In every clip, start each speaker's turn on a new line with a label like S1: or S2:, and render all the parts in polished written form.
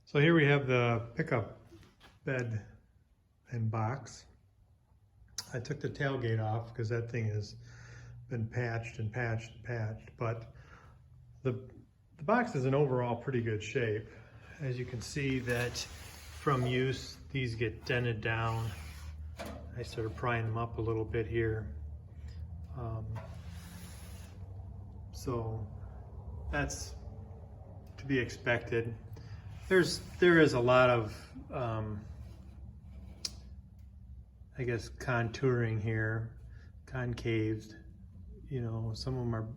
S1: So here we have the pickup bed and box. I took the tailgate off because that thing has been patched and patched and patched, but the box is in overall pretty good shape. As you can see that from use, these get dented down. I started prying them up a little bit here. So that's to be expected. There is a lot of, I guess, contouring here, concaved, you know, some of them are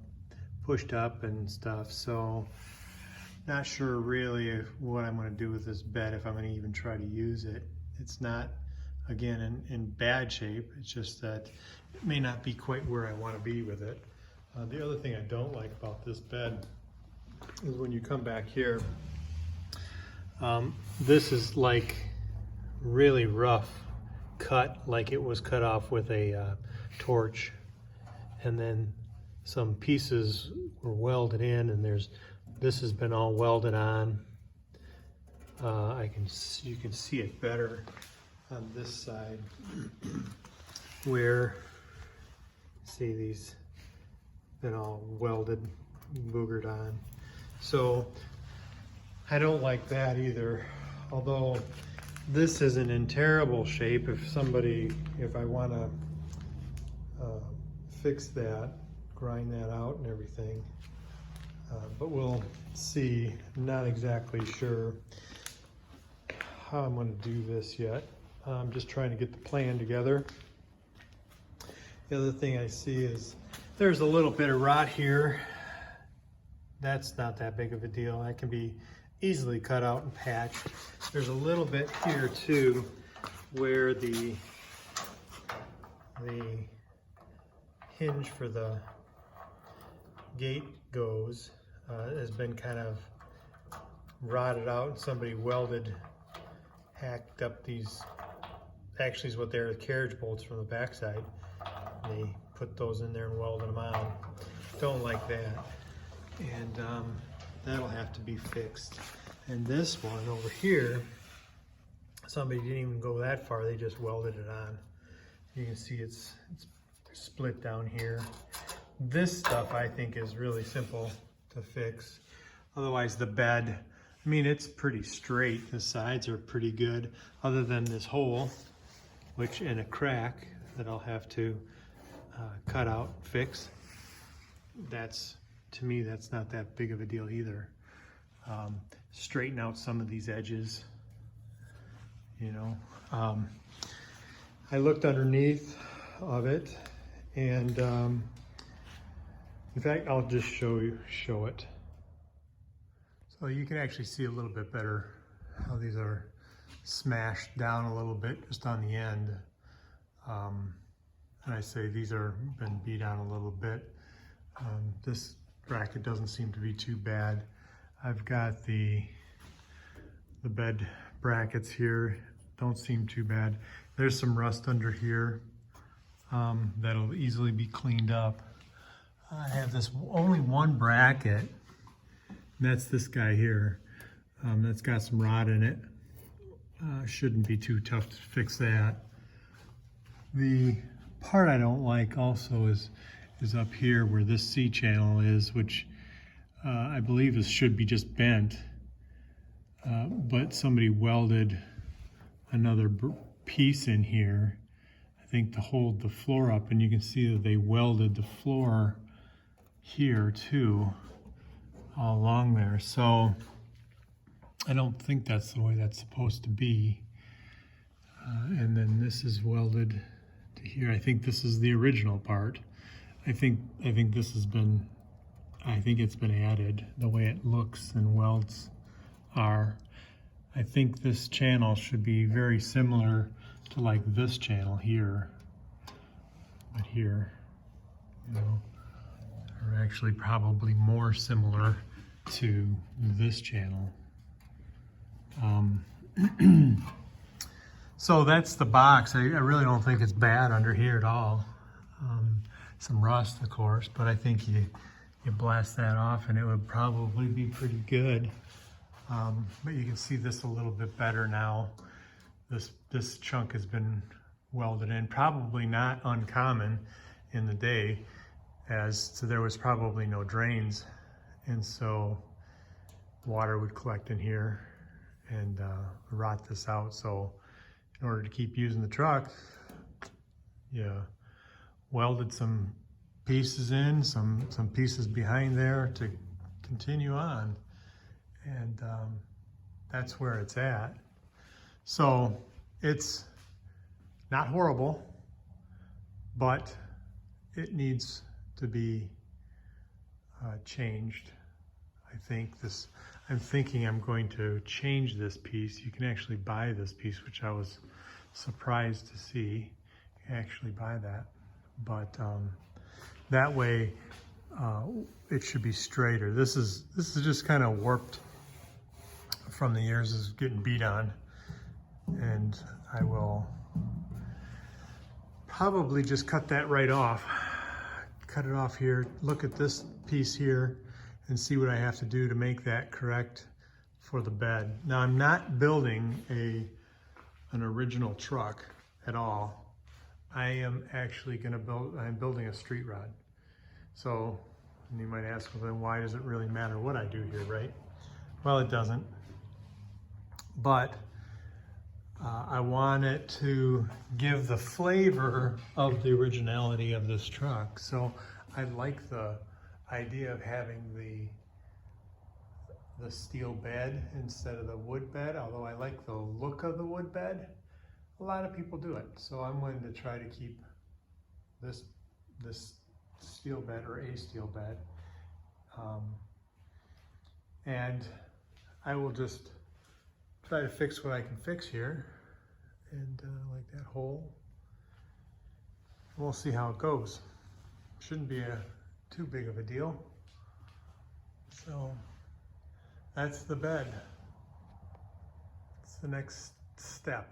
S1: pushed up and stuff. So not sure really what I'm going to do with this bed, if I'm going to even try to use it. It's not, again, in bad shape. It's just that it may not be quite where I want to be with it. The other thing I don't like about this bed is when you come back here, this is like really rough cut, like it was cut off with a torch, and then some pieces were welded in, and this has been all welded on. You can see it better on this side where, see, these been all welded, boogered on. So I don't like that either, although this isn't in terrible shape. If I want to fix that, grind that out and everything, but we'll see. I'm not exactly sure how I'm going to do this yet. I'm just trying to get the plan together. The other thing I see is there's a little bit of rot here. That's not that big of a deal. That can be easily cut out and patched. There's a little bit here too where the hinge for the gate goes has been kind of rotted out. Somebody hacked up these, actually is what they're, carriage bolts from the backside. They put those in there and welded them on. Don't like that. And that'll have to be fixed. And this one over here, somebody didn't even go that far, they just welded it on. You can see it's split down here. This stuff I think is really simple to fix. Otherwise the bed, I mean, it's pretty straight. The sides are pretty good, other than this hole, which in a crack that I'll have to cut out, fix. To me, that's not that big of a deal either. Straighten out some of these edges, you know. I looked underneath of it, and in fact, I'll just show it. So you can actually see a little bit better how these are smashed down a little bit just on the end. And I say these are been beat on a little bit. This bracket doesn't seem to be too bad. I've got the bed brackets here, don't seem too bad. There's some rust under here that'll easily be cleaned up. I have this only one bracket, and that's this guy here. That's got some rot in it. Shouldn't be too tough to fix that. The part I don't like also is up here where this C channel is, which I believe should be just bent, but somebody welded another piece in here, I think, to hold the floor up, and you can see that they welded the floor here too, all along there. So I don't think that's the way that's supposed to be. And then this is welded to here. I think this is the original part. I think this has been, I think it's been added, the way it looks and welds are. I think this channel should be very similar to like this channel here, but here, you know, are actually probably more similar to this channel. So that's the box. I really don't think it's bad under here at all. Some rust, of course, but I think you blast that off and it would probably be pretty good. But you can see this a little bit better now. This chunk has been welded in, probably not uncommon in the day, as so there was probably no drains, and so water would collect in here and rot this out. So in order to keep using the truck, you welded some pieces in, some pieces behind there to continue on, and that's where it's at. So it's not horrible, but it needs to be changed. I'm thinking I'm going to change this piece. You can actually buy this piece, which I was surprised to see. You can actually buy that, but that way it should be straighter. This is just kind of warped from the years of getting beat on, and I will probably just cut that right off. Cut it off here, look at this piece here, and see what I have to do to make that correct for the bed. Now, I'm not building an original truck at all. I am actually I'm building a street rod. So, and you might ask, well, then why does it really matter what I do here, right? Well, it doesn't. But I want it to give the flavor of the originality of this truck. So I like the idea of having the steel bed instead of the wood bed, although I like the look of the wood bed. A lot of people do it. So I'm going to try to keep this steel bed, or a steel bed. And I will just try to fix what I can fix here, and like that hole. We'll see how it goes. Shouldn't be too big of a deal. So that's the bed. It's the next step.